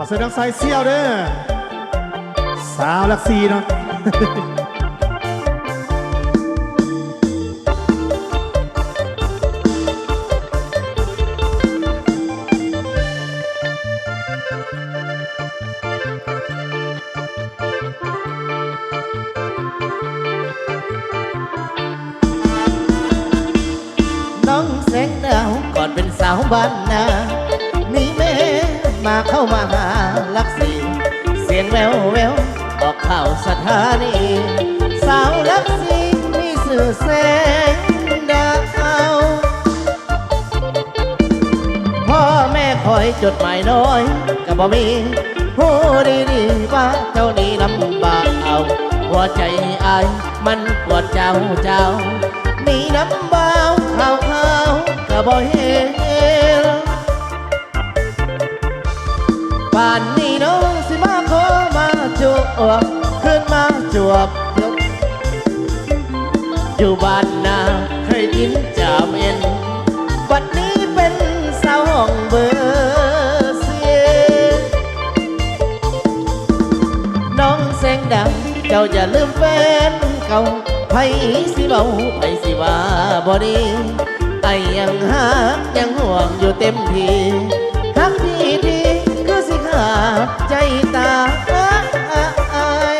อเสื้อดังไซเซียวเด้อสาวลักซีเนาะน้องแสงดาวก่อนเป็นสาวบ้านนามีแม่มาเข้ามาหาลักสีเสียงแววแววออกข่าวสถานีสาวลักสีมีสื่อแสงดาวพ่อแม่คอยจดหมายน้อยก็บ่มีหูดีๆว่าเจ้านี้ลำบากเอาหัวใจอายมันปวดเจ้ามีน้ำเบาขาวก็บ่เห็นป่านนี้น้องสิมาขอมาจวบขึ้นมาจวบอยู่บ้านนาเคยกินจามเอ็นวันนี้เป็นสาวห้องเบอร์เสียน้องแสงดังเจ้าอย่าลืมแฟนเก่าไผสิเบาไผสิว่าบ่ดีไอ้ยังหายังห่วงอยู่เต็มที่ทักทีคือสิขาดใจตาย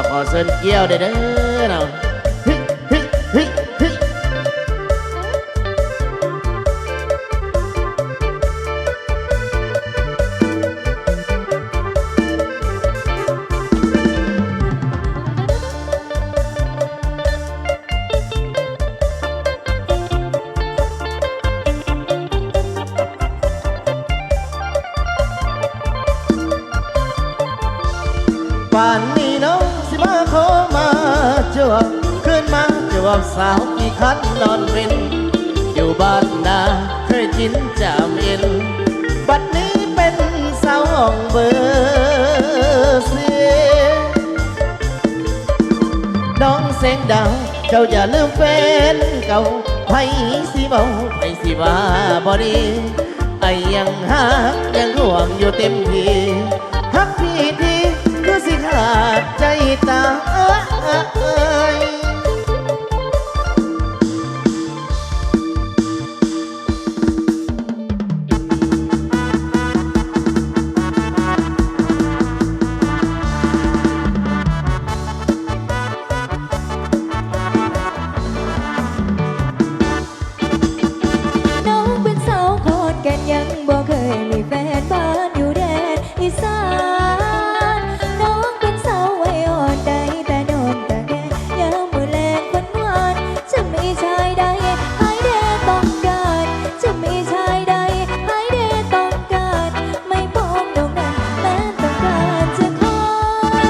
ขอเส้นเกี่ยวเด้อเราป่านนี้น้องสิมาขอมาจวบขึ้นมาจวบสาวกี่คันนอนเว้นอยู่บ้านนาเคยกินจามเอ็นบัดนี้เป็นสาวห้องเบอร์เสียน้องแสงดาวเจ้าอย่าลืมแฟนเก่าไผสิเบาไผสิว่าบ่ดีไอ้ยังหายังห่วงอยู่เต็มที่ฮักทีคือสิขาดใจตายน้องเป็นสาวโคตรแก่นยังบ่เคยมีแฟนบ้านอยู่แดนอีสานน้องเป็นสาววัยอ่อนใดแต่โดนแต่แก่ยามมือแลงวันวานจะมีชายใดให้แดต้องการจะมีชายใดให้แดต้องการไม่พบดวงนั้นแม้ต้องการจะคอย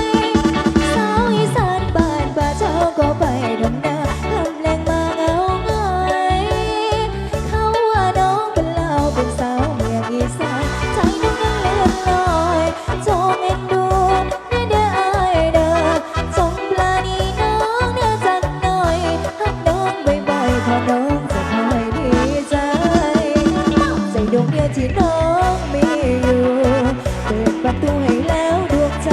สาวอีสานบ้านป่าเจ้าก็ไปทำนาทำแรงมาเหงาหงอยเขาว่าน้องเป็นลาวเป็นสาวเมืองอีสานใจน้องยังเลื่อนลอยจงเอ็นดูเนี่ยเด้ออายเด้อจงปลานีน้องเด้อจักหน่อยหักน้องบ่อยๆพอน้องจะคอยดีใจใจดวงเดียวที่น้องมีอยู่เปิดประตูให้แล้วดวงใจ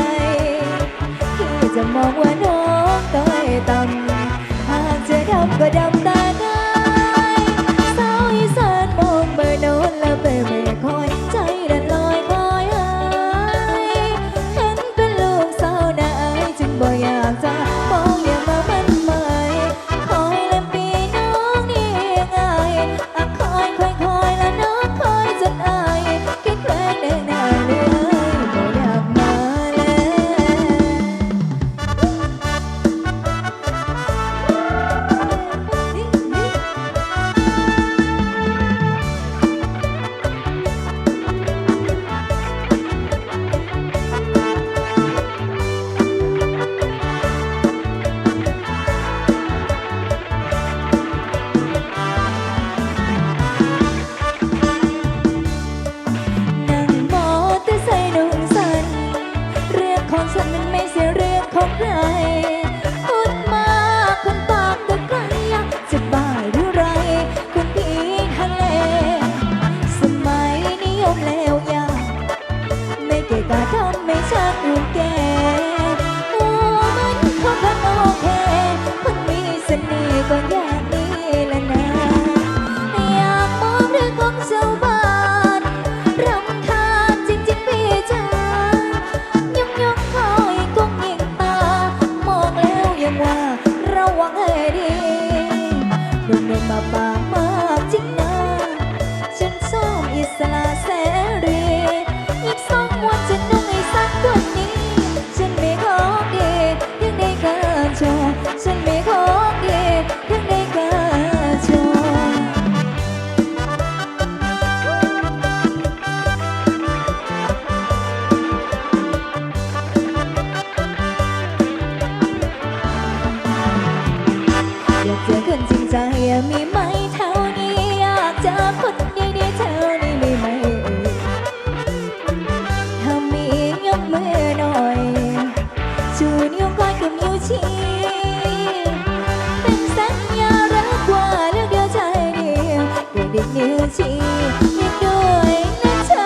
ที่จะมองว่าน้องต้อยต่ำหากจะดำก็ดำตาได้สาวอีสานมองเบอร์โน้นแล้วเบอร์ไม่คอยใจดันลอยคอยหายเห็นเป็นลูกสาวน่าอายจึงบ่อยากจะมองอย่ามามั่นหมายคอยและปีน้องนี่ง่ายอะคอยแล้วน้องคอยจนอายคิดแปลกแน่หน้าเลยบ่อยากมาแล้ว นี่ อีกนิ้วชี้อีกด้วยนะเธอ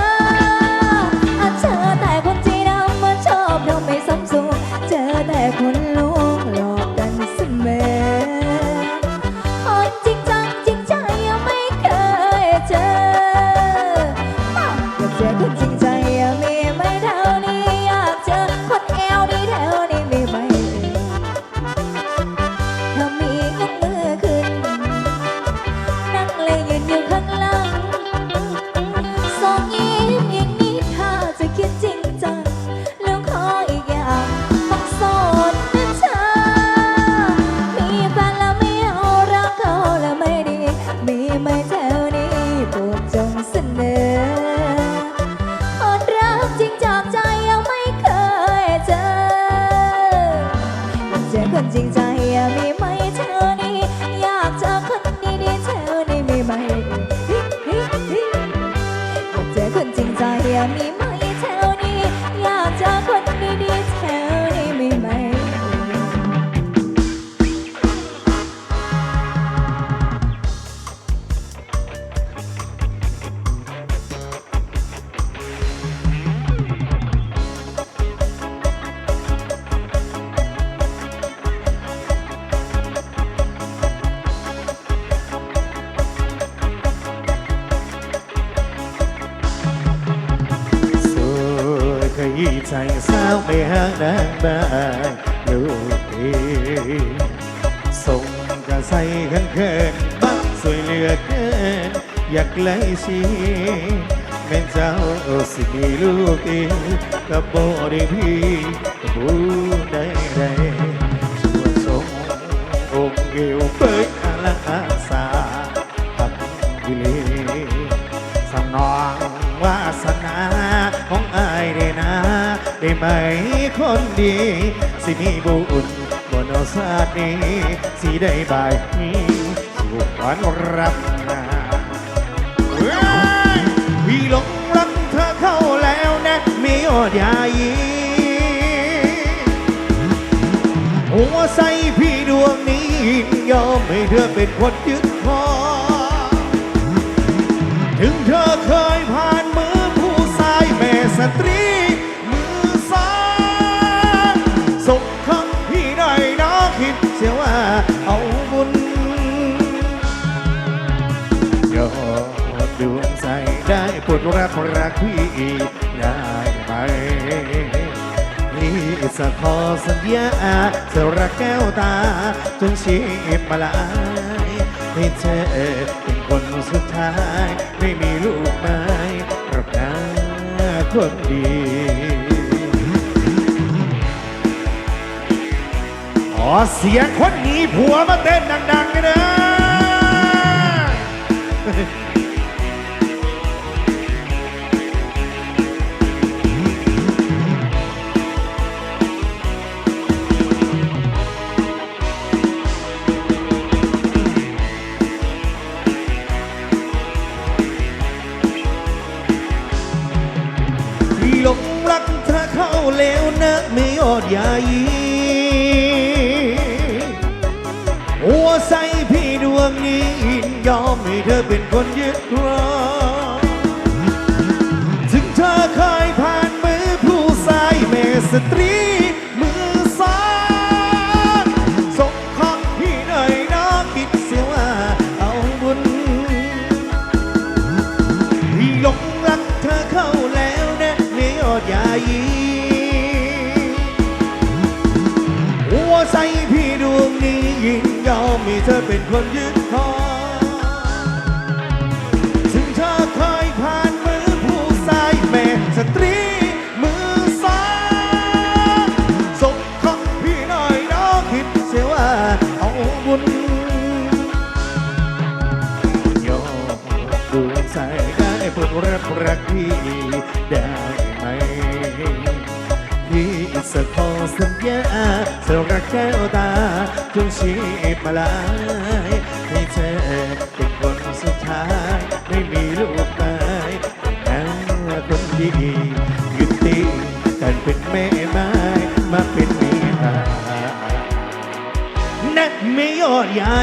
อาจเจอแต่คนใจดำมาชอบเราไม่สมสูงเจอแต่คนลวงหลอกกันเสมอคนจริงจังจริงใจยังไม่เคยเจออยากเจอคนจริงใจยังมีไม่เท่านี้อยากเจอคนแอลดีแถวนี้มีไหมถ้ามียกมือขึ้นนั่งเลยยืนอยู่ข้างหลังส่งยิ้มอย่างนี้ถ้าจะคิดจริงจังแล้วขออีกอย่างต้องโสดนะเธอมีแฟนแล้วไม่เอารักเขาแล้วไม่ดีมีไหมแถวนี้โปรดจงเสนอคนรักจริงจากใจยังไม่เคยเจออยากเจอคนจริงใจมีไหมแถวนี้อยากเจอคนดีๆแถวนี้มีไหมอยากเจอคนจริงใจมีไหมแถวนี้อยากเจอคนดีๆแถวนี้มีไหม สวยขยี้ใจสาวไม่ห่างนางได้ลูกเองส่งกระใสขันเขินบักสวยเหลือเกินอยากไล่ชีแม่เจ้าสิมีลูกเองกับโบได้พี่กับบูได้ได้ช่วยส่งองค์เอวเปิดอาลังอาสาปักกิเลสำนองวาสนาของอายได้นะได้ไหมคนดีสิมีบุญบนศาสตร์นี้สิได้บายนี้สู่ขวัญรับนาพี่หลงรักเธอเข้าแล้วนะไม่อดยายีหัวใจพี่ดวงนี้ยอมให้เธอเป็นคนยึดครองถึงเธอเคยผ่านมือผู้ชายแม่สตรีมือซ้ายส่งคำพี่หน่อยนะคิดเสียว่าเอาบุญยอดดวงใจได้โปรดรับรักพี่ได้ไหมพี่จะขอสัญญาจะรักแก้วตาจนชีพมาลายให้เธอเป็นคนสุดท้ายไม่มีลูกไม้รับหน้าคนดีขอเสียงคนหนีผัวมาเต้นดังๆกันนะหลงรักเธอเข้าแล้วนะไม่อดยายีหัวใจพี่ดวงนี้ยอมให้เธอเป็นคนยึดครองถึงเธอเคยผ่านมือผู้ชายแม่สตรีมือซ้ายส่งของพี่หน่อยนะคิดเสียว่าเอาบุญพี่หลงรักเธอเข้าแล้วนะไม่อดยายีหัวใจพี่ดวงนี้ยิ่งยอมให้เธอเป็นคนยึดครองถึงเธอเคยผ่านมือผู้ชายแม่สตรีมือซ้ายส่งของพี่หน่อยนะคิดเสียว่าเอาบุญยอมดวงใจได้โปรดรับรักพี่ได้ไหมพี่จะขอสัญญาจะรักแก้วตาจนชีพมาลายให้เธอเป็นคนสุดท้ายไม่มีลูกไม้แต่คนดียุติการเป็นแม่ไม้มาเป็นเมียนักไม่ยอดใหญ่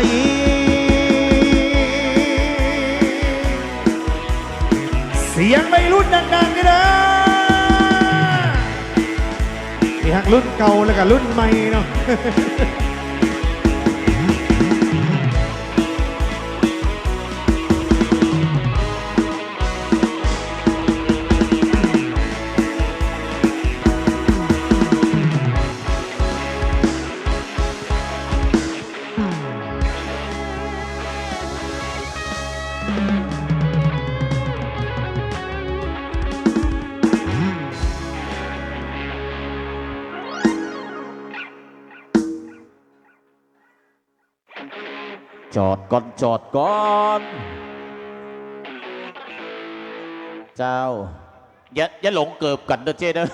สียงไม่รุ่นดังๆกันนะมีทั้งรุ่นเก่าแล้วก็รุ่นใหม่เนาะ จอดก่อนจอดก่อนเจ้าอย่าหลงเกิบกันเด้อเจ้เด้อ